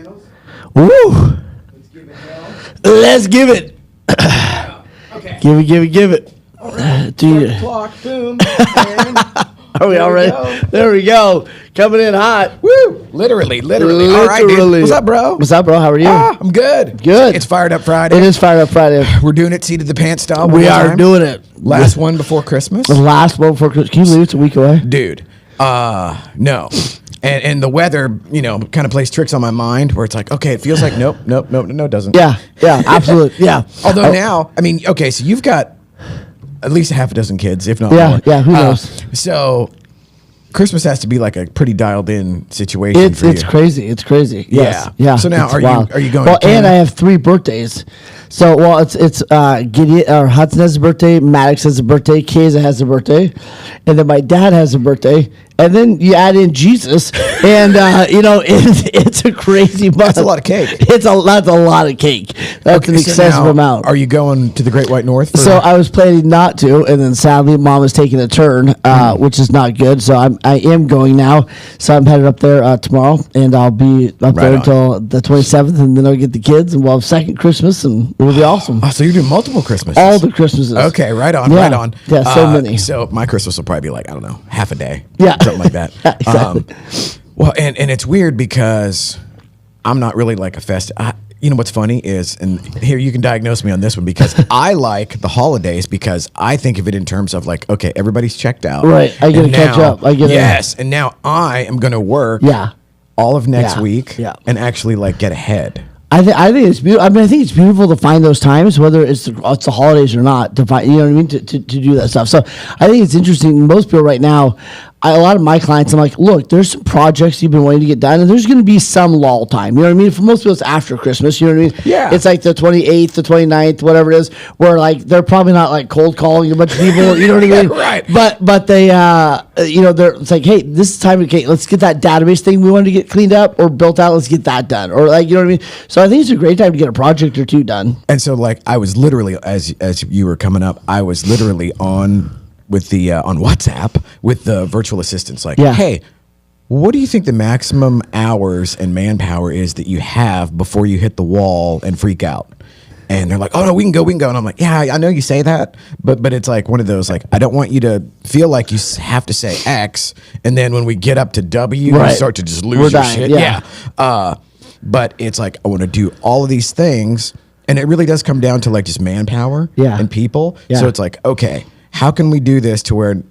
candles. Woo! Let's give it hell. Let's give it. Okay. Give it. Do you, Clock. Boom. And are we all there we ready? go. There we go. Coming in hot. Woo! Literally. All right, dude. Literally. What's up, bro? What's up, bro? How are you? I'm good. Good. It's Fired Up Friday. It is Fired Up Friday. We're doing it seated the pants style. We are doing it. Last one before Christmas. The last one before Christmas. Can you believe it's a week away? Dude. No. And the weather, kind of plays tricks on my mind where it's like, okay, it feels like no, it doesn't. Yeah, absolutely. Yeah. Although now, okay, so you've got at least a half a dozen kids, if not more. Yeah, who knows? So Christmas has to be like a pretty dialed in situation for you. It's crazy. It's crazy. Yes. Yeah. So now it's are wild. you going Well, to and Canada? I have 3 birthdays. So it's Gideon or Hudson has a birthday, Maddox has a birthday, Keza has a birthday, and then my dad has a birthday. And then you add in Jesus, and it's a crazy month. That's a lot of cake. That's a lot of cake. That's an So excessive now, amount. Are you going to the Great White North? For, So I was planning not to, and then sadly, Mom is taking a turn, which is not good. So I am going now. So I'm headed up there tomorrow, and I'll be up there on. until the 27th, and then I'll get the kids, and we'll have second Christmas, and it'll be awesome. oh, so you're doing multiple Christmases. All the Christmases. Okay, right on, Yeah. right on. Yeah, so many. So my Christmas will probably be like, I don't know, half a day. Yeah. Something like that. Exactly. Well, and it's weird because I'm not really like a festive. You know what's funny is, and here you can diagnose me on this one because I like the holidays because I think of it in terms of like, okay, everybody's checked out. Right, I gotta And catch now- up. I gotta- yes, and now I am going to work Yeah. all of next Yeah. week Yeah. and actually like get ahead. I think it's beautiful. I mean, I think it's beautiful to find those times, whether it's the holidays or not, to find, you know what I mean, to do that stuff. So I think it's interesting. Most people right now, a lot of my clients, I'm like, look, there's some projects you've been wanting to get done, and there's going to be some lull time. You know what I mean? For most people, it's after Christmas. You know what I mean? Yeah. It's like the 28th, the 29th, whatever it is, where like they're probably not like cold calling a bunch of people. You know what I mean? Right. But they, they're it's like, hey, this is time. Okay, let's get that database thing we wanted to get cleaned up or built out. Let's get that done, or like, you know what I mean? So I think it's a great time to get a project or two done. And so like I was literally as you were coming up, I was literally on with the on WhatsApp with the virtual assistants like, Yeah. hey, what do you think the maximum hours and manpower is that you have before you hit the wall and freak out? And they're like, oh no, we can go. And I'm like, yeah, I know you say that, but it's like one of those like, I don't want you to feel like you have to say X, and then when we get up to W, you Right. start to just We're lose your dying, shit. yeah. But it's like I want to do all of these things, and it really does come down to like just manpower Yeah. and people. Yeah. So it's like, okay, how can we do this to where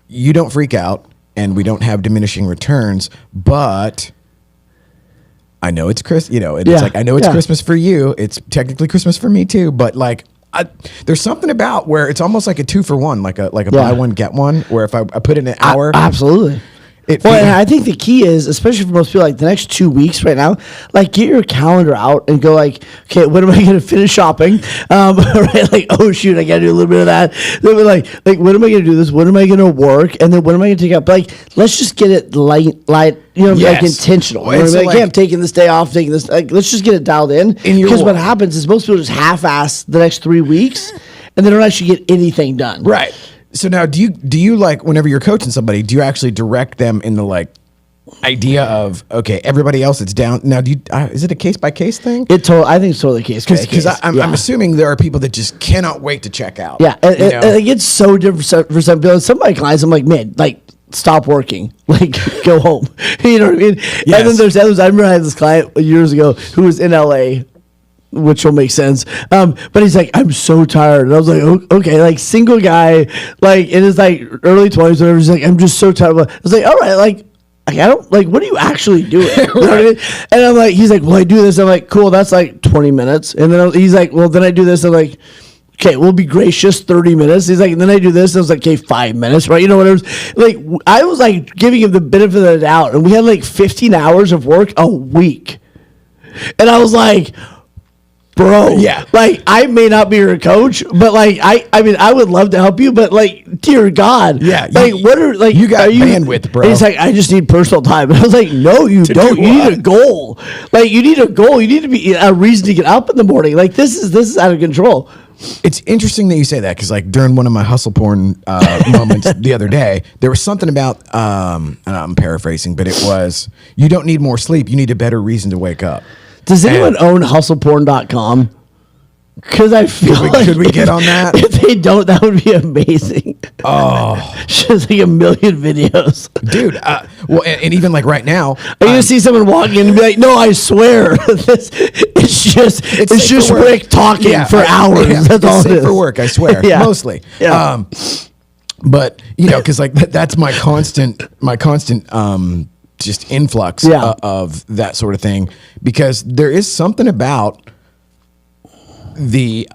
you don't freak out and we don't have diminishing returns, but I know it's Chris, and Yeah. it's like I know it's Yeah. Christmas for you. It's technically Christmas for me too, but like there's something about where it's almost like a 2-for-1, like a Yeah. buy one get one. Where if I put in an hour, Absolutely. It Well, feels- and I think the key is, especially for most people, like the next 2 weeks right now, like get your calendar out and go like, okay, when am I going to finish shopping? Right? Like, oh shoot, I got to do a little bit of that. Then we're like, when am I going to do this? When am I going to work? And then when am I going to take up? Like, let's just get it light, like Yes. intentional. Well, You know it's what I mean? like- Like, hey, I'm taking this day off, taking this. Like, let's just get it dialed in. In your Because what wa- happens is most people just half-ass the next 3 weeks, and they don't actually get anything done. right. So now, do you like whenever you're coaching somebody, do you actually direct them in the like idea of okay, everybody else it's down now? Do you is it a case by case thing? I think it's totally the case. Because I'm assuming there are people that just cannot wait to check out. Yeah, and you know? it gets so different for some people. Some of my clients, I'm like, man, like, stop working, like, go home. You know what I mean? Yes. And then there's others. I remember I had this client years ago who was in LA, which will make sense. But he's like, I'm so tired. And I was like, okay, like single guy, like in his like early 20s, whatever. He's like, I'm just so tired. I was like, all right, like I don't like. What are you actually doing? You know what I mean? And I'm like, he's like, well, I do this. I'm like, cool. That's like 20 minutes. And then he's like, well, then I do this. I'm like, okay, we'll be gracious, 30 minutes. He's like, and then I do this. I was like, okay, 5 minutes, right? You know what? Like, I was like giving him the benefit of the doubt, and we had like 15 hours of work a week, and I was like, bro, Yeah. like I may not be your coach, but like I mean, I would love to help you, but like, dear God, Yeah, like what are like you got are bandwidth, bro. And he's like, I just need personal time. And I was like, no, you don't. do You what? need a goal. Like you need a goal. You need to be a reason to get up in the morning. Like this is out of control. It's interesting that you say that because, like, during one of my hustle porn moments the other day, there was something about, and I'm paraphrasing, but it was, you don't need more sleep. You need a better reason to wake up. Does anyone own hustleporn.com? Because I feel Should we get on that? If they don't, that would be amazing. Oh, Just like a million videos. dude. Well, and even like right now, Are you gonna see someone walking in and be like, "No, I swear, it's just safe for work. Rick talking for hours." Yeah, That's all it's it safe is. for work. I swear, Yeah. mostly. Yeah. But because like that's my constant just influx Yeah. of that sort of thing, because there is something about the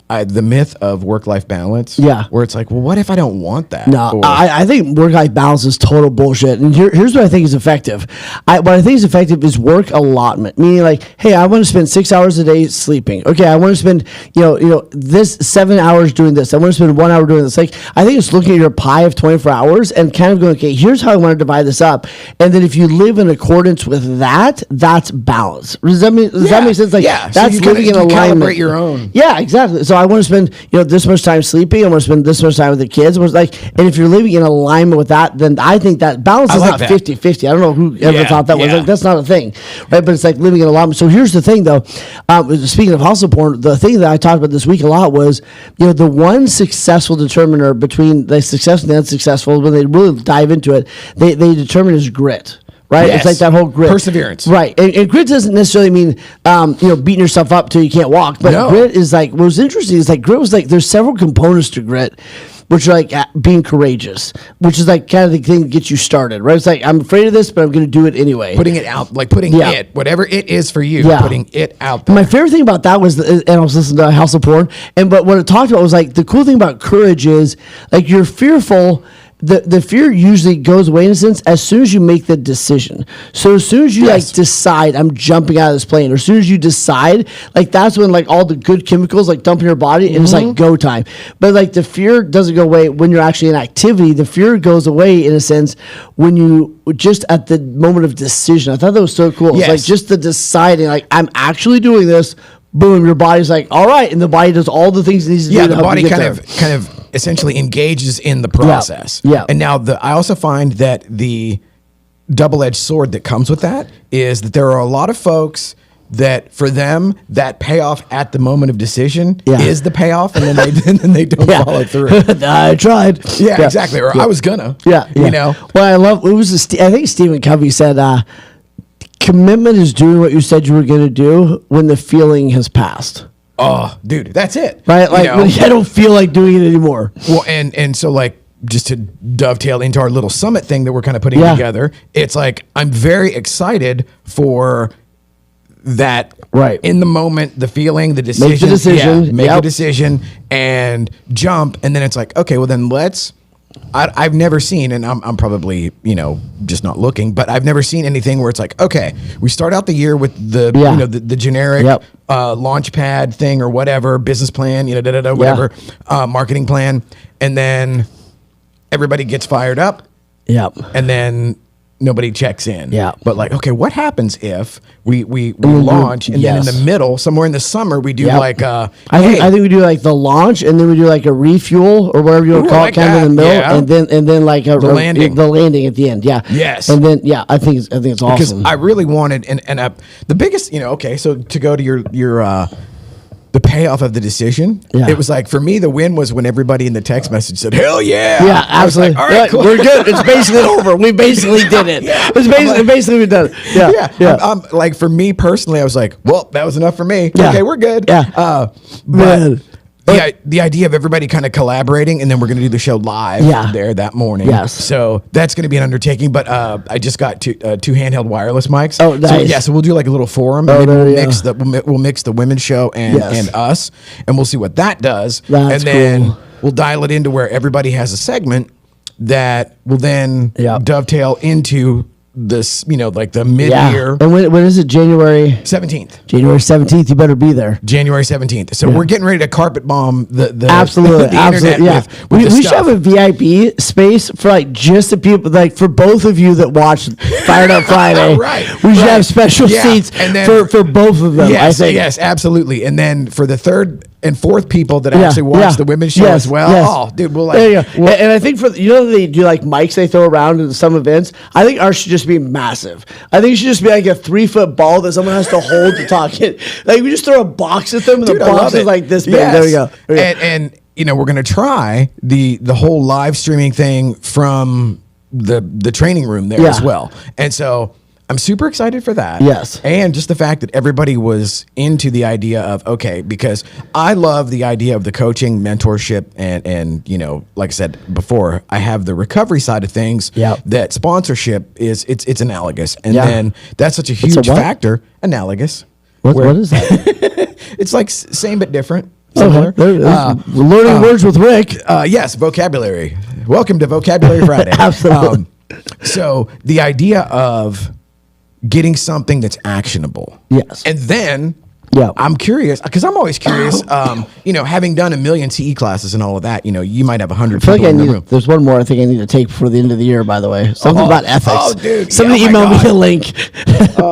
myth of work-life balance, Yeah. where it's like, well, what if I don't want that? No, Or- I think work-life balance is total bullshit. And here's what I think is effective. What I think is effective is work allotment. Meaning, like, hey, I want to spend 6 hours a day sleeping. Okay, I want to spend this 7 hours doing this. I want to spend 1 hour doing this. Like, I think it's looking at your pie of 24 hours and kind of going, okay, here's how I want to divide this up. And then if you live in accordance with that, that's balance. Does that make sense? Like, yeah. So that's you kinda- living in you alignment. calibrate your own. Yeah, exactly. So I want to spend, this much time sleeping. I want to spend this much time with the kids. And if you're living in alignment with that, then I think that balance I is like not that. 50-50. I don't know who ever Yeah, thought that was. yeah. Like, that's not a thing, right? But it's like living in alignment. So here's the thing, though. Speaking of hustle porn, the thing that I talked about this week a lot was, the one successful determiner between the successful and the unsuccessful, when they really dive into it, they determine is grit. Right, Yes. it's like that whole grit, Perseverance. Right, and grit doesn't necessarily mean beating yourself up till you can't walk. But No. grit is like, what was interesting is like grit was like, there's several components to grit, which are like being courageous, which is like kind of the thing that gets you started. Right, it's like, I'm afraid of this, but I'm going to do it anyway. putting it out, like putting Yeah. it, whatever it is for you, Yeah. putting it out there. My favorite thing about that was, and I was listening to House of Porn, but what it talked about was like, the cool thing about courage is like, you're fearful. The fear usually goes away in a sense as soon as you make the decision. So as soon as you Yes. like decide, I'm jumping out of this plane, or as soon as you decide, like that's when like all the good chemicals like dump in your body and it's like go time. But like the fear doesn't go away when you're actually in activity. The fear goes away in a sense when you just at the moment of decision. I thought that was so cool. Yes. It's like just the deciding, like I'm actually doing this. Boom, your body's like, all right, and the body does all the things it needs to do. Yeah, to the help body you get kind there. of essentially engages in the process. Yeah. And now I also find that the double-edged sword that comes with that is that there are a lot of folks that for them that payoff at the moment of decision Yeah. is the payoff, and then they don't Yeah. follow through. I tried. Yeah, exactly. Or I was gonna. Yeah, yeah. You know. Well, I love it was. I think Stephen Covey said, "Commitment is doing what you said you were going to do when the feeling has passed." Oh, dude, that's it. Right? You Like know? when I don't feel like doing it anymore. Well, and so like just to dovetail into our little summit thing that we're kind of putting Yeah. together, it's like I'm very excited for that. Right. In the moment, the feeling, the decision. decision. Yeah, make Yep. a decision and jump, and then it's like, okay, well then let's. I've never seen, and I'm probably just not looking, but I've never seen anything where it's like, okay, we start out the year with the Yeah. the generic Yep. launch pad thing or whatever, business plan, whatever, marketing plan, and then everybody gets fired up, Yep. and then nobody checks in. Yeah. But like, okay, what happens if we launch and then in yes. the middle, somewhere in the summer, we do Yep. like I think we do like the launch, and then we do like a refuel or whatever you want Ooh, to call I it, like kind of in the that. middle, Yeah. and then like the landing. the landing at the end. Yeah. Yes. And then I think it's because awesome. I really wanted and the biggest, okay, so to go to your the payoff of the decision, Yeah. it was like for me the win was when everybody in the text message said hell yeah. Yeah, I was absolutely. like, all right, Yeah, cool. we're good. It's basically over. We basically did it. It's basically we've done it. Yeah, Yeah, yeah. I'm like for me personally, I was like, well, that was enough for me. Yeah. Okay, we're good. Yeah. But Man. the idea of everybody kind of collaborating, and then we're going to do the show live Yeah. there that morning. Yes. So that's going to be an undertaking. But I just got two handheld wireless mics. Oh, So nice. yeah, so we'll do like a little forum. Oh, And maybe there we'll you mix go. we'll mix the women's show and Yes. and us, and we'll see what that does. That's and then cool. we'll dial it into where everybody has a segment that will then Yep. dovetail into this, like the Yeah. mid-year And when is it? January 17th. 17th. You better be there. January 17th. So we're getting ready to carpet bomb the Absolutely, the absolutely. internet Yeah, with we the should stuff. have a VIP space for like just the people, like for both of you that watch Fired Up Friday. Right, We should right. have special Yeah, seats and then for both of them. Yes, I think. yes, absolutely. And then for the third and fourth people that actually watch the women's show as well. Yes. Oh, dude, we'll There you like. go. And I think they do like mics they throw around in some events. I think ours should just be massive. I think it should just be like a 3-foot ball that someone has to hold to talk it. Like we just throw a box at them, and Dude, the I love box is it. like this big. Yes. There we go. There we go. And you know, we're gonna try the whole live streaming thing from the training room there as well. And so I'm super excited for that. Yes. And just the fact that everybody was into the idea of, okay, because I love the idea of the coaching, mentorship, and you know, like I said before, I have the recovery side of things. Yep. That sponsorship is it's analogous. And Yeah. then that's such a huge what? factor. Analogous. What Where- is that? It's like same but different. Okay. Similar. We're learning words with Rick. Yes, vocabulary. Welcome to Vocabulary Friday. Absolutely. So the idea of getting something that's actionable. Yes. And then Yeah. I'm curious because I'm always curious. You know, having done 1 million CE classes and all of that, you know, you might have 100 I feel people like in the room. there's one more I think I need to take before the end of the year, by the way. Something Oh, about ethics. oh, dude. Somebody Yeah, oh my email me God. a link,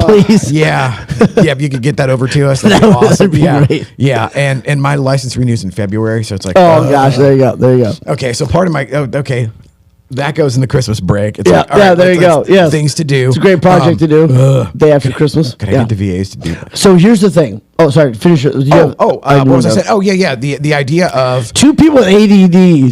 please. Yeah, yeah. If you could get that over to us, that'd be That'd awesome. be Yeah, great. yeah. And my license renews in February, so it's like, Oh, gosh. There you go. There you go. Okay, so part of my okay, that goes in the Christmas break. It's Yeah, like, all yeah, right, there you let's- go. Yes. things to do. It's a great project to do. Day after Christmas. Could I Yeah. get the VAs to do that? So here's the thing. Oh, sorry. Finish it. What was I saying? Oh, yeah. The idea of Two people with ADD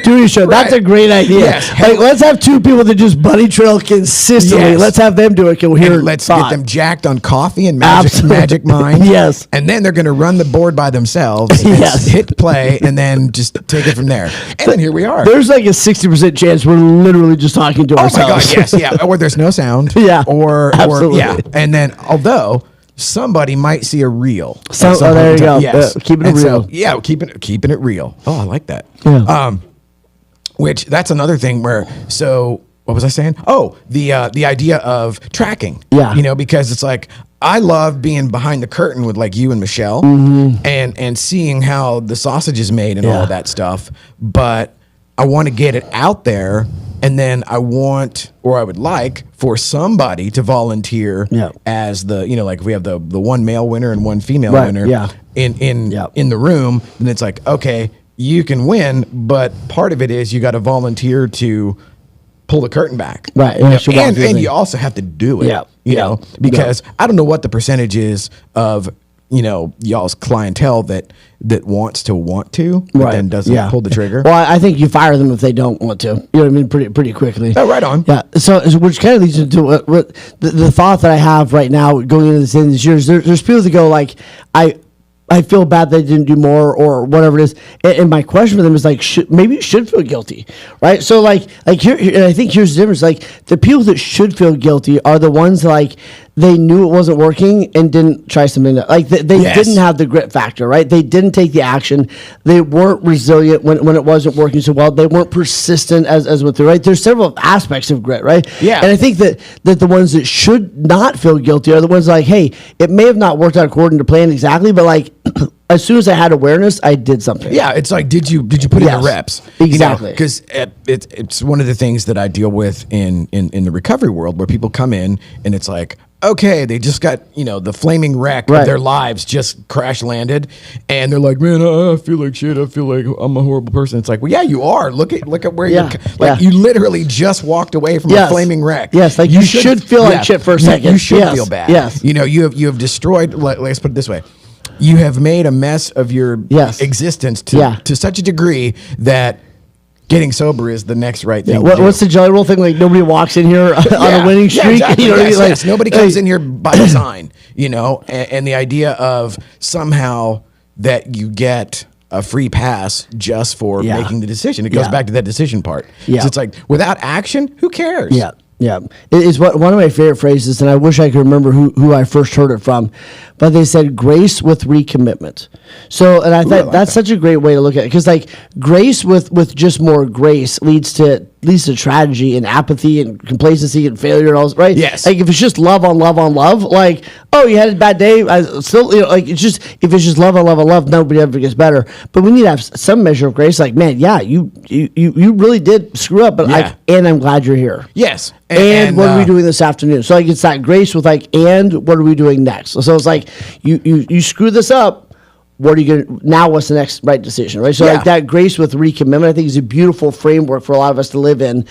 doing a show. That's Right. a great idea. Yes. Like, let's have two people that just bunny trail consistently. Yes. Let's have them do a coherent and let's thought. get them jacked on coffee and magic, Absolutely. magic mind. Yes. And then they're going to run the board by themselves. And Yes. hit play and then just take it from there. And then here we are. There's like a 60% chance we're literally just talking to Oh my ourselves. God! Yes, yeah. Or there's no sound. Yeah, Or absolutely. yeah. And then although somebody might see a reel. at So- some oh, there point you in time. go. Yes. Keeping it And so, real. yeah, keeping it real. Oh, I like that. Yeah. Which that's another thing where so. What was I saying? Oh, the idea of tracking. Yeah. You know, because it's like I love being behind the curtain with like you and Michelle and seeing how the sausage is made and all Mm-hmm. Yeah. of that stuff. But I want to get it out there, and then I want or I would like for somebody to volunteer Yeah. as the like if we have the one male winner and one female Right, winner yeah. in Yeah. in the room, then it's like, okay, you can win, but part of it is you got to volunteer to pull the curtain back. Right, You know, yeah, so walk and through the thing. you also have to do it. Yeah, You yeah, know, because I don't know what the percentage is of, y'all's clientele that wants to, but then doesn't pull the trigger. Well, I think you fire them if they don't want to. You know what I mean? Pretty quickly. Oh, right on. Yeah. So which kind of leads into what the thought that I have right now going into this end of this year is there's people that go like, I feel bad they didn't do more or whatever it is. And my question for them is like, maybe you should feel guilty, right? So like here, and I think here's the difference. Like the people that should feel guilty are the ones like they knew it wasn't working and didn't try something that, like they Yes. didn't have the grit factor, right? They didn't take the action. They weren't resilient when it wasn't working so well. They weren't persistent as with the right. There's several aspects of grit, right? Yeah. And I think that the ones that should not feel guilty are the ones like, hey, it may have not worked out according to plan exactly, but like as soon as I had awareness, I did something. Yeah, it's like, did you put in Yes, the reps? exactly. Because it's one of the things that I deal with in the recovery world, where people come in and it's like, okay, they just got the flaming wreck Right. of their lives just crash landed, and they're like, man, I feel like shit. I feel like I'm a horrible person. It's like, well, yeah, you are. Look at where Yeah, you're. Like yeah. you literally just walked away from Yes. a flaming wreck. Yes, like you should feel like shit for a second. You should Yes, feel bad. yes. You have destroyed. Let's put it this way. You have made a mess of your Yes. existence Yeah. to such a degree that getting sober is the next right thing. to do. What's the Jelly Roll thing? Like nobody walks in here on Yeah, a winning yeah, streak. exactly. You know what I mean? Yes, Like, yes. Nobody comes in here by design, and the idea of somehow that you get a free pass just for Yeah. making the decision. It goes Yeah. back to that decision part. 'Cause Yeah. it's like without action, who cares? Yeah, yeah. It's one of my favorite phrases, and I wish I could remember who I first heard it from. But they said grace with recommitment. So, and I thought like that's that. such a great way to look at it, because like grace with just more grace leads to tragedy and apathy and complacency and failure and all, right? Yes. Like if it's just love on love on love, like, oh, you had a bad day, I still, like it's just, if it's just love on love on love, nobody ever gets better. But we need to have some measure of grace. Like, man, yeah, you really did screw up, but Yeah. and I'm glad you're here. Yes. And what are we doing this afternoon? So like it's that grace with like, and what are we doing next? So it's like you screw this up, what are you going to, now what's the next right decision, right? So Yeah. like that grace with recommitment, I think is a beautiful framework for a lot of us to live in.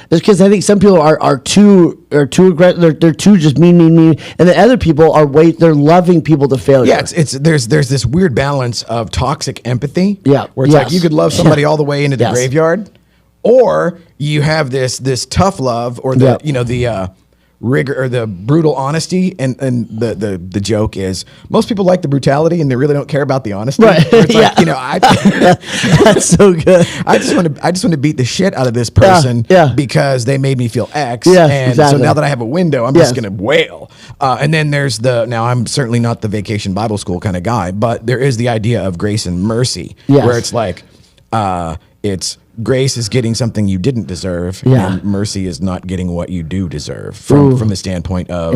Because I think some people are too aggressive, they're too just mean, and then other people they're loving people to failure. Yeah, there's this weird balance of toxic empathy. Yeah. Where it's Yes. like you could love somebody all the way into the Yes. graveyard, or you have this tough love, or the Yeah. the rigor or the brutal honesty, and the joke is most people like the brutality and they really don't care about the honesty. Right. Where it's Yeah. like, I That's so good. I just want to beat the shit out of this person Yeah. because they made me feel X. Yes, and exactly. so now that I have a window, I'm Yes. just going to wail. And then there's now I'm certainly not the vacation Bible school kind of guy, but there is the idea of grace and mercy, Yes. where it's like it's grace is getting something you didn't deserve, Yeah. and mercy is not getting what you do deserve from the standpoint of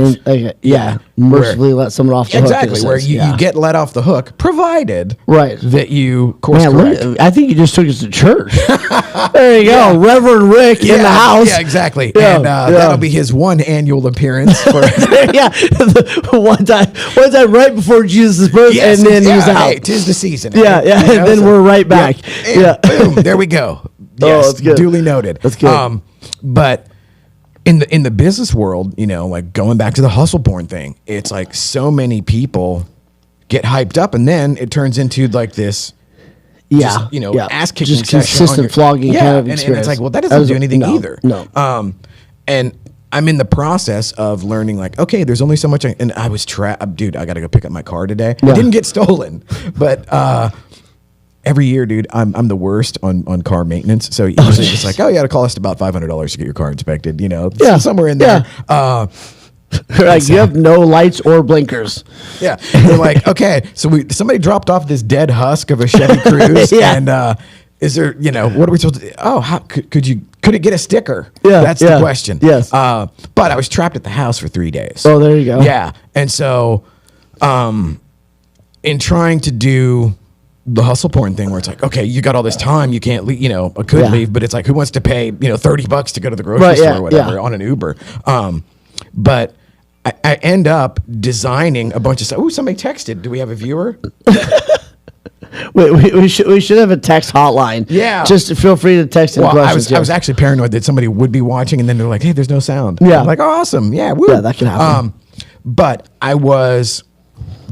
Mercifully let someone off the hook. in a exactly where sense. you get let off the hook, provided Right. that you course Man, correct. I think you just took us to church. There you go, Reverend Rick in the house. Yeah, exactly. Yeah, And yeah. that'll be his one annual appearance. For, Yeah, one time right before Jesus' birth, Yes, and then yeah, he's out. Hey, 'tis the season. Yeah, yeah, You know, and then so- we're right back. And Yeah. boom, there we go. Yes, that's good. duly noted. That's good. But in the business world, like going back to the hustle porn thing, it's like so many people get hyped up, and then it turns into like this. Yeah, Ass kicking just session on consistent your- flogging kind of and experience. it's like, well, that doesn't do anything no, either. No, And I'm in the process of learning, like, okay, there's only so much. And I was trapped, dude. I got to go pick up my car today. Yeah. It didn't get stolen, but every year, dude, I'm the worst on car maintenance. So usually it's like, oh, you got to cost about $500 to get your car inspected. Yeah. Somewhere in there. like you have no lights or blinkers. Yeah. They're like, okay, so somebody dropped off this dead husk of a Chevy Cruze, Yeah. and is there, what are we supposed to? Oh, how could it get a sticker? Yeah, That's yeah, the question. yes. But I was trapped at the house for 3 days. Oh, there you go. Yeah, and so, in trying to do the hustle porn thing, where it's like, okay, you got all this time, you can't leave, I could Yeah. leave, but it's like, who wants to pay, $30 to go to the grocery Right, store yeah, or whatever yeah. on an Uber? But I end up designing a bunch of stuff. Ooh, somebody texted. Do we have a viewer? We should have a text hotline. Yeah. Just feel free to text in Well, questions. I was actually paranoid that somebody would be watching, and then they're like, "Hey, there's no sound." Yeah. I'm like, oh, awesome, yeah, woo. Yeah, that can happen. But I was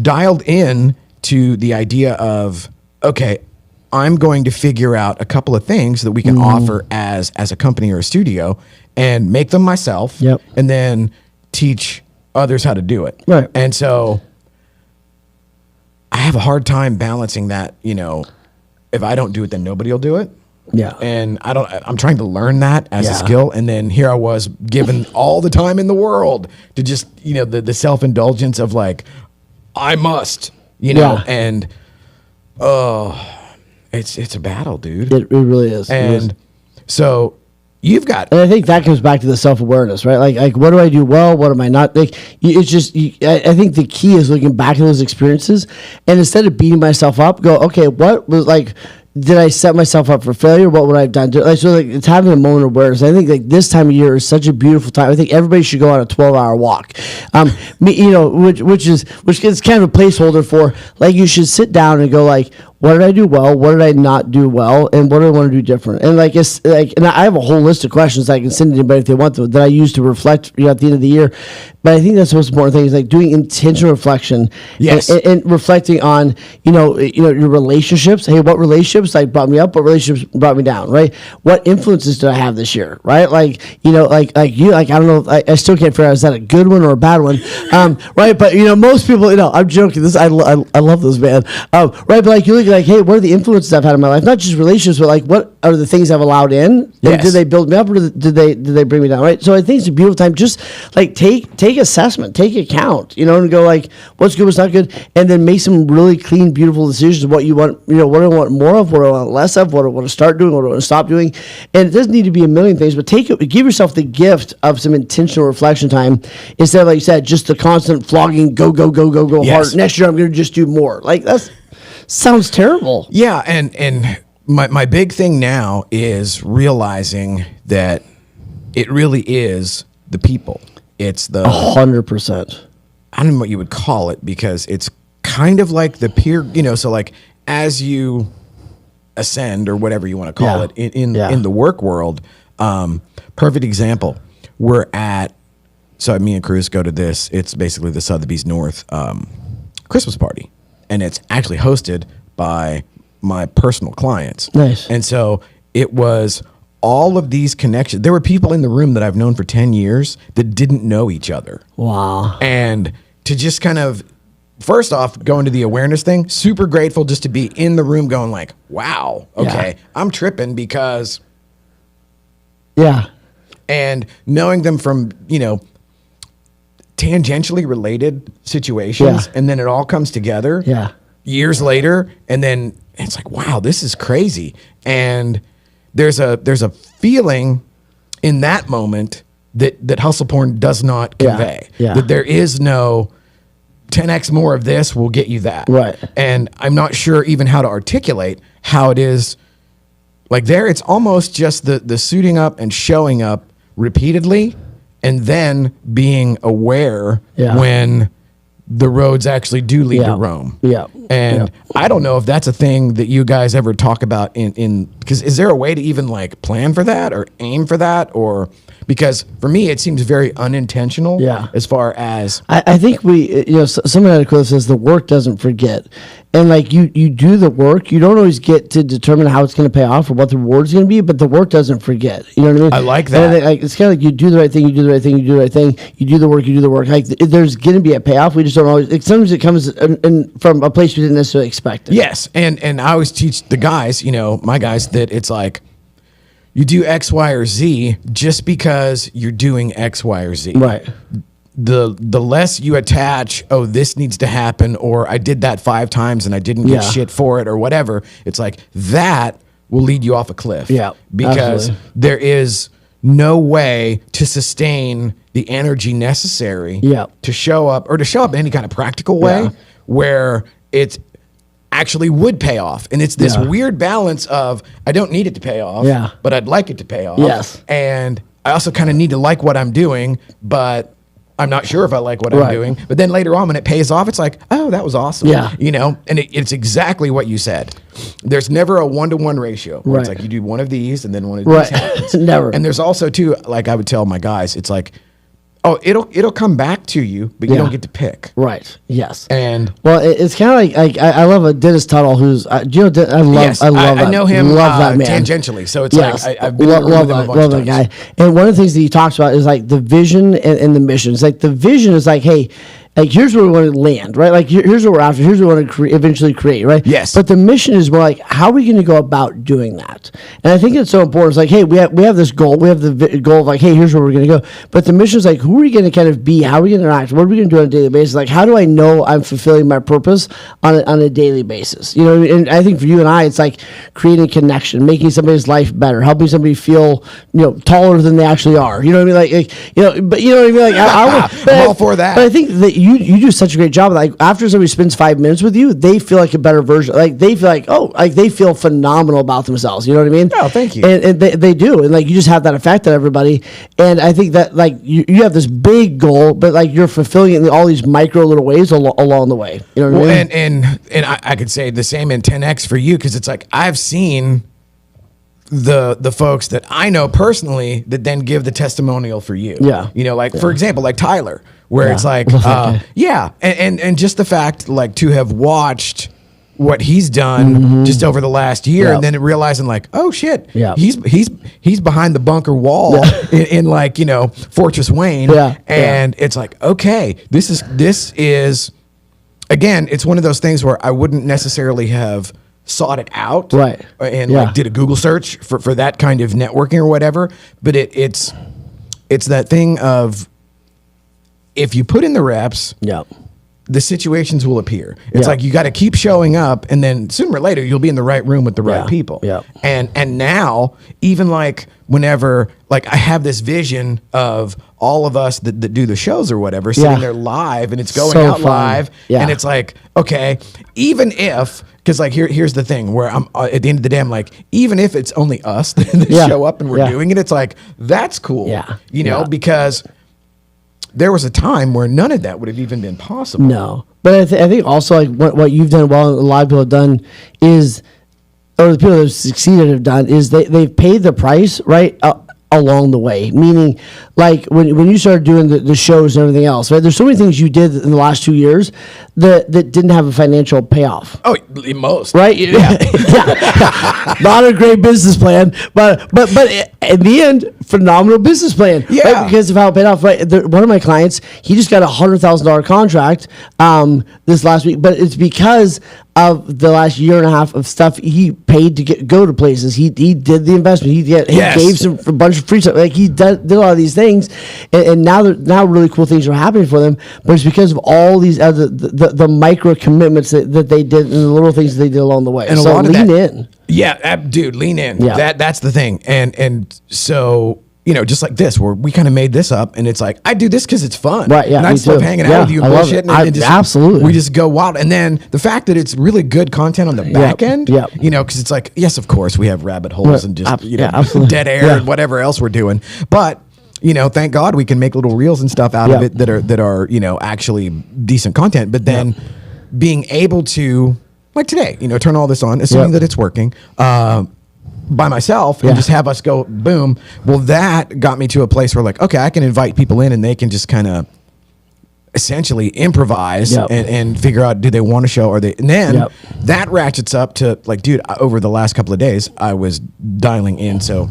dialed in to the idea of, okay, I'm going to figure out a couple of things that we can offer as a company or a studio, and make them myself. Yep. And then teach others how to do it. Right. And so I have a hard time balancing that, if I don't do it, then nobody will do it. Yeah. And I'm trying to learn that as a Yeah. skill. And then here I was given all the time in the world to just, the self-indulgence of like, I must, Yeah. and it's a battle, dude. It really is. It is. And so you've got, And I think that comes back to the self-awareness, right? Like what do I do well? What am I not? Like, it's just, I think the key is looking back at those experiences, and instead of beating myself up, go, okay, what was like, did I set myself up for failure? What would I have done? It's having a moment of awareness. I think like this time of year is such a beautiful time. I think everybody should go on a 12-hour walk. Which is kind of a placeholder for like you should sit down and go like, what did I do well? What did I not do well? And what do I want to do different? And like it's like, and I have a whole list of questions I can send to anybody if they want to that I use to reflect at the end of the year. But I think that's the most important thing is like doing intentional reflection. Yes. And reflecting on your relationships. Hey, what relationships like brought me up? What relationships brought me down? Right? What influences did I have this year? Right? Like I don't know. I still can't figure out is that a good one or a bad one? Right? But most people, I'm joking. This I love this man. Right? But like you look like, hey, what are the influences I've had in my life? Not just relationships, but like what are the things I've allowed in? And Yes. did they build me up or did they bring me down? Right? So I think it's a beautiful time. Just like take assessment, take account, and go like what's good, what's not good, and then make some really clean, beautiful decisions of what you want, what I want more of, what I want less of, what I want to start doing, what I want to stop doing. And it doesn't need to be a million things, but give yourself the gift of some intentional reflection time instead of, like you said, just the constant flogging, go Yes. hard. Next year I'm going to just do more. Like that's sounds terrible. yeah. And my big thing now is realizing that it really is the people. It's the, 100%. I don't know what you would call it because it's kind of like the peer, so like as you ascend or whatever you want to call it in the work world, perfect example. So me and Cruz go to this. It's basically the Sotheby's North Christmas party, and it's actually hosted by my personal clients. Nice. And so it was all of these connections. There were people in the room that I've known for 10 years that didn't know each other. Wow. And to just kind of, first off, go into the awareness thing, super grateful just to be in the room going like, wow, okay, I'm tripping because. Yeah. And knowing them from, tangentially related situations, and then it all comes together years later, and then it's like, wow, this is crazy. And there's a feeling in that moment that hustle porn does not convey. That there is no 10x more of this will get you that. Right. And I'm not sure even how to articulate how it is. Like there, it's almost just the suiting up and showing up repeatedly, and then being aware when the roads actually do lead to Rome. Yeah. And I don't know if that's a thing that you guys ever talk about because is there a way to even like plan for that or aim for that? Or because for me, it seems very unintentional as far as. I think someone had a quote that says the work doesn't forget. And like you do the work, you don't always get to determine how it's going to pay off or what the reward's going to be, but the work doesn't forget. You know what I mean? I like that. And it's kind of like you do the right thing, you do the right thing, you do the right thing, you do the work. Like there's going to be a payoff. We just don't always. Sometimes it comes from a place we didn't necessarily expect it. Yes, and I always teach the guys, my guys, that it's like you do X, Y, or Z just because you're doing X, Y, or Z. Right. The less you attach, oh, this needs to happen, or I did that 5 times and I didn't get shit for it, or whatever. It's like that will lead you off a cliff. Yeah, because absolutely. there is no way to sustain the energy necessary to show up in any kind of practical way where it actually would pay off. And it's this weird balance of I don't need it to pay off, but I'd like it to pay off. Yes. And I also kind of need to like what I'm doing, but I'm not sure if I like what I'm doing. But then later on when it pays off, it's like, oh, that was awesome. Yeah. And it's exactly what you said. There's never a 1-to-1 ratio where it's like you do one of these and then one of these happens. Never. And there's also too, like I would tell my guys, it's like, oh, it'll come back to you, but you don't get to pick. Right. Yes. And well, it's kind of like I love a Dennis Tuttle who's I love I know him love that man tangentially, so it's like I've been love that guy. And one of the things that he talks about is like the vision and the mission. It's like the vision is like, hey, like here's where we want to land, right? Like here's what we're after. Here's what we want to eventually create, right? Yes. But the mission is more like, how are we going to go about doing that? And I think it's so important. It's like, hey, we have this goal. We have the goal of like, hey, here's where we're going to go. But the mission is like, who are we going to kind of be? How are we going to interact? What are we going to do on a daily basis? Like, how do I know I'm fulfilling my purpose on a daily basis? You know, and I think for you and I, it's like creating a connection, making somebody's life better, helping somebody feel, taller than they actually are. You know what I mean? But you know what I mean? Like, I'm all for that. But I think that you do such a great job. Like after somebody spends 5 minutes with you, they feel like a better version. Like they feel like, they feel phenomenal about themselves. You know what I mean? Oh, thank you. And they do. And like you just have that effect on everybody. And I think that like you have this big goal, but like you're fulfilling it in all these micro little ways along the way. You know what I mean? And I could say the same in 10X for you, because it's like I've seen the folks that I know personally that then give the testimonial for you. Yeah. For example, like Tyler, where it's like, and just the fact like to have watched what he's done just over the last year, and then realizing like, oh shit, he's behind the bunker wall in like Fortress Wayne, and it's like, okay, this is again, it's one of those things where I wouldn't necessarily have sought it out, and like did a Google search for that kind of networking or whatever, but it's that thing of if you put in the reps, the situations will appear. It's like you got to keep showing up, and then sooner or later you'll be in the right room with the right people. And now even like whenever like I have this vision of all of us that do the shows or whatever sitting there live, and it's going So out fun. live, and it's like, okay, even if, because like here's the thing where I'm at the end of the day, I'm like, even if it's only us that show up and we're doing it, it's like that's cool, because there was a time where none of that would have even been possible. No, but I think also like what you've done well, and a lot of people have done is, or the people that have succeeded have done is they've paid the price right along the way. Meaning, like when you started doing the shows and everything else, right? There's so many things you did in the last 2 years that didn't have a financial payoff. Oh, most. Right? Yeah. Not a great business plan, but in the end, phenomenal business plan. Yeah. Right? Because of how it paid off. Right? One of my clients, he just got a $100,000 contract this last week, but it's because of the last year and a half of stuff he paid to go to places. He did the investment. He gave a bunch of free stuff. Like he did a lot of these things, and now really cool things are happening for them. But it's because of all these other the micro commitments that they did and the little things that they did along the way. And so a lot lean of that, in. Yeah, dude, lean in. Yeah. That's the thing. And so, you know, just like this, where we kind of made this up, and it's like I do this because it's fun, Right? Yeah, and I me just love too. hanging Yeah, out with you I and love bullshitting, it. and just, Absolutely. we just go wild. And then the fact that it's really good content on the back end, yep. you know, because it's like, yes, of course, we have rabbit holes Right. and just absolutely. dead air Yeah. and whatever else we're doing, but. You know, thank God we can make little reels and stuff out of Yeah. it that are you know actually decent content. But then being able to, like today, you know, turn all this on, assuming that it's working, by myself and just have us go boom. Well, that got me to a place where like, okay, I can invite people in and they can just kind of essentially improvise and figure out, do they want to show, or they, and then that ratchets up to like, dude, over the last couple of days, I was dialing in. So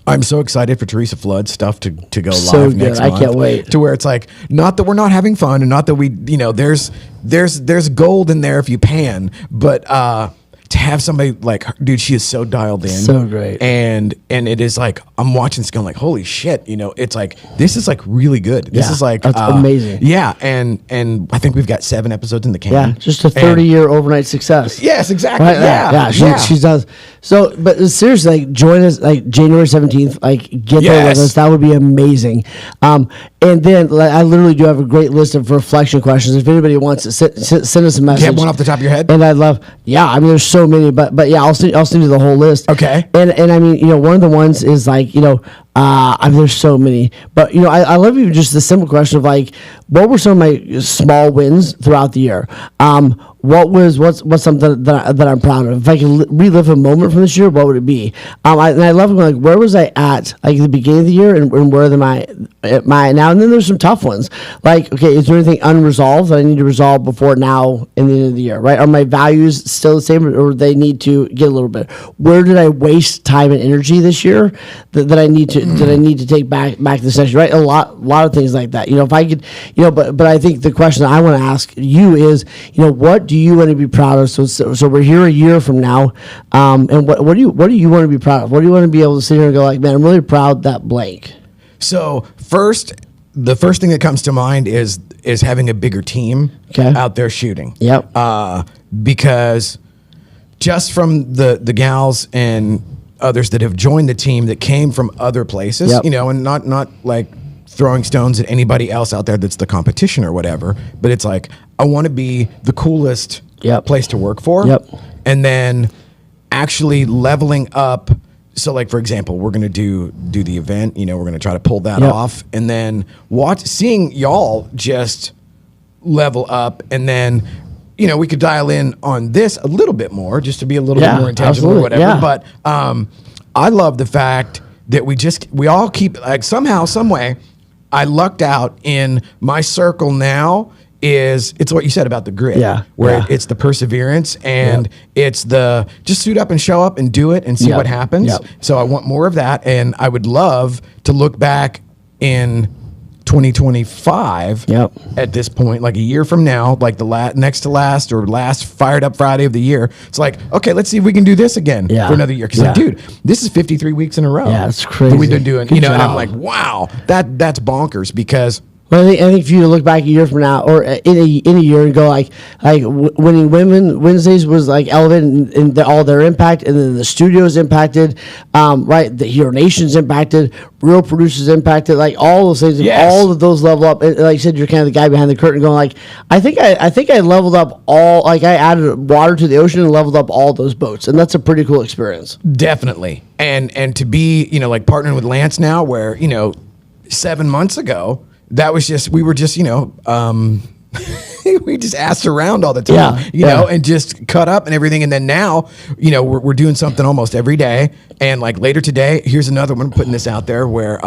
I'm so excited for Teresa Flood's stuff to go So live good. next I month. can't wait. To where it's like, not that we're not having fun and not that we, you know, there's gold in there if you pan, but to have somebody like her, dude, she is so dialed in. So great. And it is like, I'm watching this going like, holy shit, you know, it's like, this is like really good. This is like that's amazing. Yeah. And I think we've got 7 episodes in the can. Yeah, just a 30-year overnight success. Yes, exactly. Right, Yeah. She does. So, but seriously, like, join us like January 17th. Like, get there with us. That would be amazing. And then like, I literally do have a great list of reflection questions. If anybody wants to send us a message. Get one off the top of your head. And I'd love. Yeah, I mean, there's so many, but yeah, I'll send you the whole list. Okay. And I mean, you know, one of the ones is like, you know, I mean, there's so many, but you know, I love even just the simple question of like, what were some of my small wins throughout the year? What's something that I'm proud of? If I can relive a moment from this year, what would it be? And I love going like, where was I at like the beginning of the year, and where am I now? And then there's some tough ones. Like, okay, is there anything unresolved that I need to resolve before now in the end of the year? Right? Are my values still the same, or they need to get a little bit? Where did I waste time and energy this year that I need to take back the session? Right? A lot of things like that. You know, if I could, you know, but I think the question I want to ask you is, you know, what do you want to be proud of? So we're here a year from now, and what do you want to be proud of? What do you want to be able to sit here and go like, man, I'm really proud that blank. So the first thing that comes to mind is having a bigger team out there shooting. Yep. Because just from the gals and others that have joined the team that came from other places, you know, and not like throwing stones at anybody else out there that's the competition or whatever, but it's like, I want to be the coolest place to work for. And then actually leveling up. So like, for example, we're going to do the event, you know, we're going to try to pull that off, and then seeing y'all just level up, and then, you know, we could dial in on this a little bit more just to be a little bit more intentional or whatever. Yeah. But I love the fact that we all keep, like, somehow, some way, I lucked out in my circle now. It's what you said about the grit, where it's the perseverance, and it's the just suit up and show up and do it and see what happens. So I want more of that, and I would love to look back in 2025 at this point, like a year from now, like the next to last or last fired up Friday of the year. It's like, okay, let's see if we can do this again for another year. Because like, dude, this is 53 weeks in a row. Yeah, it's crazy. That we've been doing, Good you know, job. and I'm like, wow, that's bonkers, because Well, I think for you to look back a year from now, or in a year, and go like Winning Women Wednesdays was like elevated in all their impact, and then the studio's impacted, right? The Hero Nation's impacted, Real Producers impacted, like all those things. All of those level up. And like you said, you're kind of the guy behind the curtain, going like, I think I leveled up all. Like I added water to the ocean and leveled up all those boats, and that's a pretty cool experience. Definitely, and to be, you know, like partnering with Lance now, where, you know, 7 months ago, that was just, we were just, we just asked around all the time, Yeah, you know, and just cut up and everything. And then now, we're doing something almost every day. And like later today, here's another one, putting this out there where,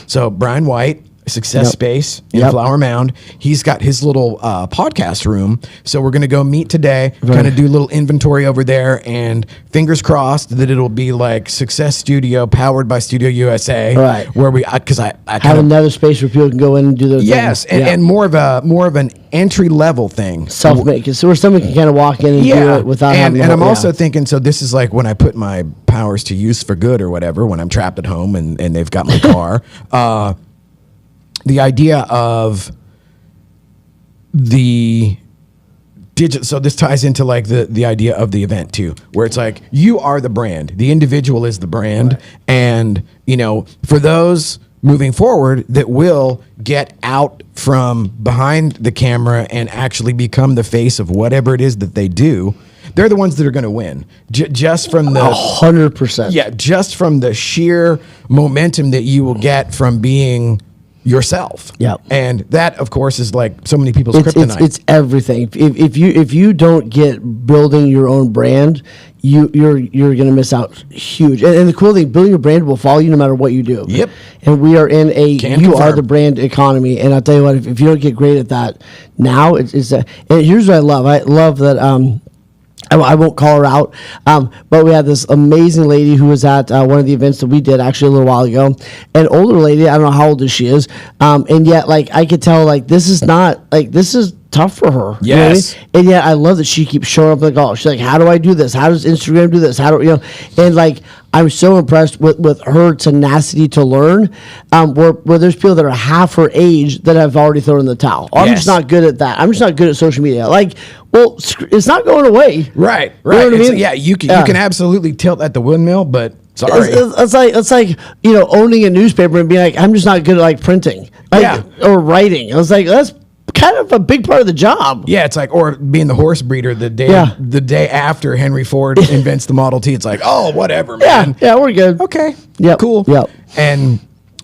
so Brian White, Success Space in Flower Mound. He's got his little podcast room. So we're going to go meet today, kind of do a little inventory over there, and fingers crossed that it'll be like Success Studio powered by Studio USA. Right. Where because I have another space where people can go in and do their thing. And more of an entry level thing. Self-made. So where someone can kind of walk in and do it without having to. And I'm also thinking, so this is like when I put my powers to use for good or whatever, when I'm trapped at home and they've got my car. The idea of the digital, so this ties into like the idea of the event too, where it's like you are the brand, the individual is the brand, right. And for those moving forward that will get out from behind the camera and actually become the face of whatever it is that they do, they're the ones that are going to win. Just from the 100%. Yeah, just from the sheer momentum that you will get from being yourself. Yeah. And that, of course, is like so many people's kryptonite. It's everything. If you don't get building your own brand, you're going to miss out huge. And the cool thing, building your brand will follow you no matter what you do. Yep. And we are in confirm. are the brand economy. And I'll tell you what, if you don't get great at that now, and here's what I love. I love that. I won't call her out, but we had this amazing lady who was at one of the events that we did actually a little while ago. An older lady, I don't know how old she is, and yet like I could tell like this is tough for her. Yes. You know what I mean? And yet I love that she keeps showing up like, oh, she's like, how do I do this? How does Instagram do this? And like I'm so impressed with her tenacity to learn. Where there's people that are half her age that have already thrown in the towel. I'm just not good at that. I'm just not good at social media. Like, well, it's not going away. Right. You know what I mean? Yeah, you can absolutely tilt at the windmill, but sorry. It's like owning a newspaper and being like, I'm just not good at like printing, or writing. I was like, that's kind of a big part of the job. Yeah, it's like, or being the horse breeder the day after Henry Ford invents the Model T. It's like, oh, whatever, man. Yeah, we're good. Okay. Yeah. Cool. Yep. And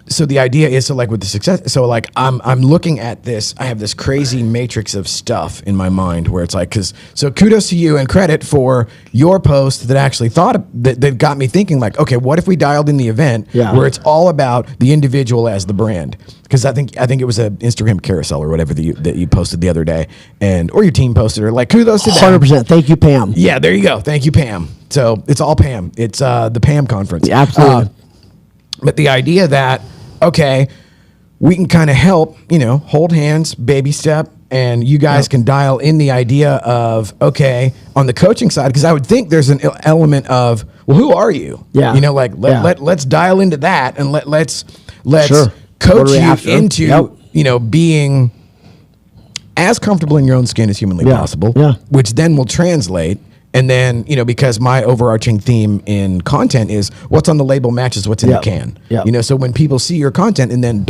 so the idea is, so like with the success, so like I'm looking at this, I have this crazy matrix of stuff in my mind where it's like, so kudos to you and credit for your post that actually that got me thinking like, okay, what if we dialed in the event where it's all about the individual as the brand? Because I think it was an Instagram carousel or whatever that you posted the other day, or your team posted, or like kudos to them. 100%. Thank you, Pam. Yeah, there you go. Thank you, Pam. So it's all Pam. It's the Pam conference. Yeah, absolutely. But the idea that, okay, we can kind of help, hold hands, baby step, and you guys can dial in the idea of, okay, on the coaching side, because I would think there's an element of, well, who are you? Yeah. Let's dial into that, and let's Sure. coach you into, being as comfortable in your own skin as humanly possible, which then will translate. And then, because my overarching theme in content is what's on the label matches what's in the can. Yep. So when people see your content and then ...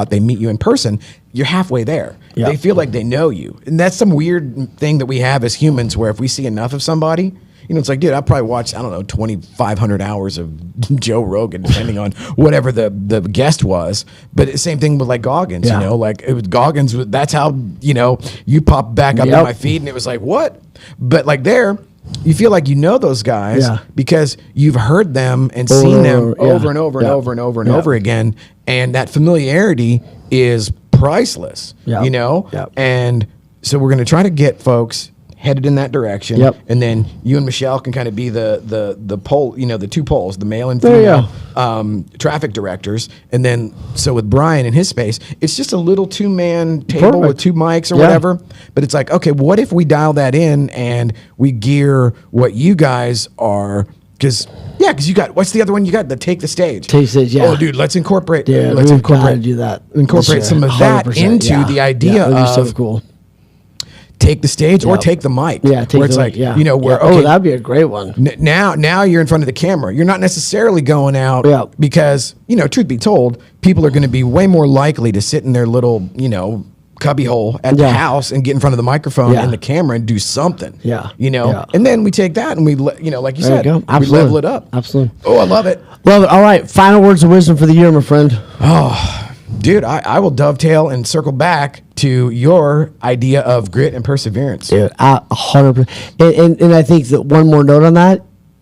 they meet you in person, you're halfway there. Yep. They feel like they know you. And that's some weird thing that we have as humans where if we see enough of somebody, it's like, dude, I probably watched, 2,500 hours of Joe Rogan, depending on whatever the guest was. But the same thing with like Goggins, like it was Goggins. That's how, you pop back up in my feed and it was like, what? But like you feel like those guys because you've heard them and seen them over and over and over and over and over again. And that familiarity is priceless, And so we're going to try to get folks headed in that direction. And then you and Michelle can kind of be the pole, the two poles, the male and female traffic directors. And then, so with Brian and his space, it's just a little 2-man table with 2 mics or whatever. But it's like, okay, what if we dial that in and we gear what you guys are, because you got, what's the other one you got? Take the stage. Take the stage, Oh, dude, let's incorporate. Yeah, let's do that. Incorporate some of that into the idea of so cool. Take the stage or take the mic. Yeah, take where it's the like, mic, where, okay, okay, that'd be a great one. Now you're in front of the camera. You're not necessarily going out because, truth be told, people are going to be way more likely to sit in their little, cubby hole at the house and get in front of the microphone and the camera and do something. And then we take that and we, like you said, we level it up. Absolutely. Oh, I love it. Love it. All right. Final words of wisdom for the year, my friend. Oh, Dude, I will dovetail and circle back to your idea of grit and perseverance. Dude, 100%. And I think that one more note on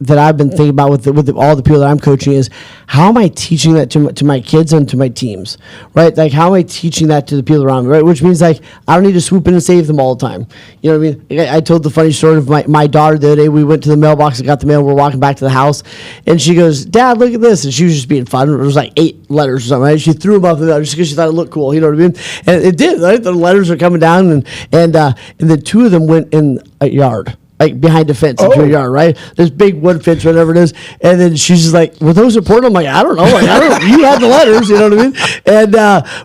that I've been thinking about with all the people that I'm coaching is how am I teaching that to my kids and to my teams, right? Like how am I teaching that to the people around me, right? Which means like I don't need to swoop in and save them all the time. You know what I mean? I told the funny story of my daughter the other day. We went to the mailbox and got the mail. We're walking back to the house, and she goes, "Dad, look at this!" And she was just being fun. It was like 8 letters or something. Right? She threw them up just because she thought it looked cool. You know what I mean? And it did. Right? The letters are coming down, and then 2 of them went in a yard. Like behind a fence into a yard, right? This big wood fence, whatever it is. And then she's just like, "Were those important?" I'm like, "I don't know. Like, I don't. You had the letters, you know what I mean?" And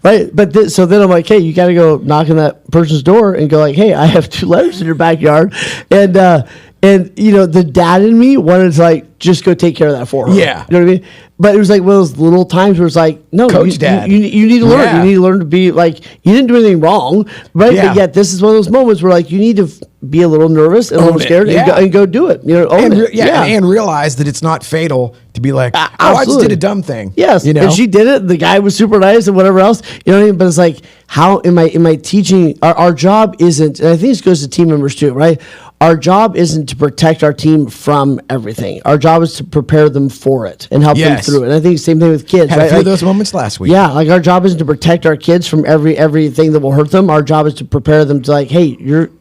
right, but so then I'm like, "Hey, you got to go knock on that person's door and go like, hey, I have 2 letters in your backyard," and you know, the dad in me wanted to like just go take care of that for her. Yeah, you know what I mean. But it was like one of those little times where it's like, no, Coach Dad. You need to learn. Yeah. You need to learn to be like, you didn't do anything wrong, right? Yeah. But yet this is one of those moments where like you need to be a little nervous and a little scared and go do it. You know, own it. And realize that it's not fatal to be like, oh, I just did a dumb thing. Yes, you know, and she did it. The guy was super nice and whatever else. You know what I mean? But it's like, how am I teaching? Our job isn't, and I think this goes to team members too, right? Our job isn't to protect our team from everything. Our job is to prepare them for it and help them through it. And I think the same thing with kids. Had right? a few of those moments last week. Yeah, like our job isn't to protect our kids from everything that will hurt them. Our job is to prepare them to like, hey,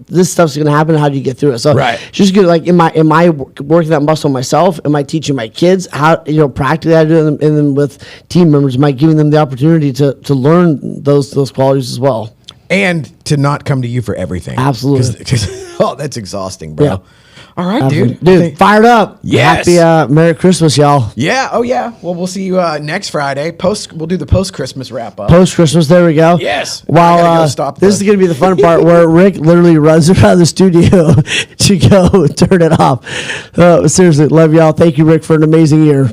this stuff's going to happen. How do you get through it? So just good. Like, am I working that muscle myself? Am I teaching my kids how, you know, practically how to do it? And then with team members, am I giving them the opportunity to learn those qualities as well? And to not come to you for everything. Absolutely. Oh, that's exhausting, bro. Yeah. All right, dude. Dude, fired up. Yes. Happy Merry Christmas, y'all. Yeah. Oh, yeah. Well, we'll see you next Friday. We'll do the post-Christmas wrap-up. Post-Christmas, there we go. Yes. While this is going to be the fun part where Rick literally runs around the studio to go turn it off. Seriously, love y'all. Thank you, Rick, for an amazing year.